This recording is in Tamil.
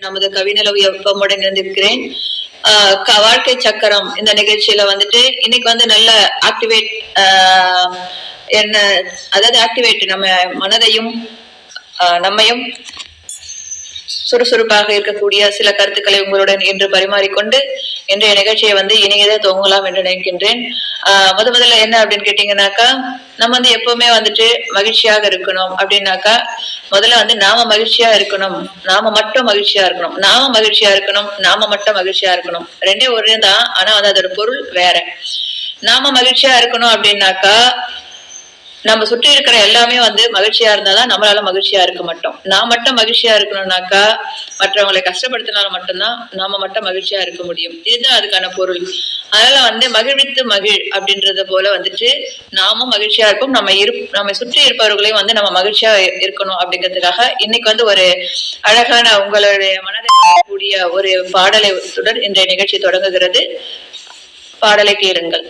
நமது கவினளவு எப்பமுடன் இருந்திருக்கிறேன். வாழ்க்கை சக்கரம் இந்த நிகழ்ச்சியில வந்துட்டு இன்னைக்கு வந்து நல்ல ஆக்டிவேட் என்ன அதாவது ஆக்டிவேட் நம்ம மனதையும் நம்மையும் சுறுசுறுப்பாக இருக்கக்கூடிய சில கருத்துக்களை உங்களுடன் இன்று பரிமாறிக்கொண்டு இன்றைய நிகழ்ச்சியை வந்து இனியதை துவங்கலாம் என்று நினைக்கின்றேன். முதல்ல என்ன அப்படின்னு கேட்டீங்கன்னாக்கா, நம்ம வந்து எப்பவுமே வந்துட்டு மகிழ்ச்சியாக இருக்கணும் அப்படின்னாக்கா முதல்ல வந்து நாம மகிழ்ச்சியா இருக்கணும், நாம மட்டும் மகிழ்ச்சியா இருக்கணும், நாம மகிழ்ச்சியா இருக்கணும், நாம மட்டும் மகிழ்ச்சியா இருக்கணும். ரெண்டே ஒரே தான், ஆனா வந்து அதோட பொருள் வேற. நாம மகிழ்ச்சியா இருக்கணும் அப்படின்னாக்கா நம்ம சுற்றி இருக்கிற எல்லாமே வந்து மகிழ்ச்சியா இருந்தாதான் நம்மளால மகிழ்ச்சியா இருக்க மாட்டோம். நான் மட்டும் மகிழ்ச்சியா இருக்கணும்னாக்கா மற்றவங்களை கஷ்டப்படுத்தினாலும் மட்டும்தான் நாம மட்டும் மகிழ்ச்சியா இருக்க முடியும். இதுதான் அதுக்கான பொருள். அதனால வந்து மகிழ்வித்து மகிழ் அப்படின்றத போல வந்துட்டு நாமும் மகிழ்ச்சியா இருப்போம், நம்ம சுற்றி இருப்பவர்களையும் வந்து நம்ம மகிழ்ச்சியா இருக்கணும் அப்படிங்கிறதுக்காக இன்னைக்கு வந்து ஒரு அழகான உங்களுடைய மனதை கூடிய ஒரு பாடலை இன்றைய நிகழ்ச்சி தொடங்குகிறது. பாடலை கேளுங்கள்.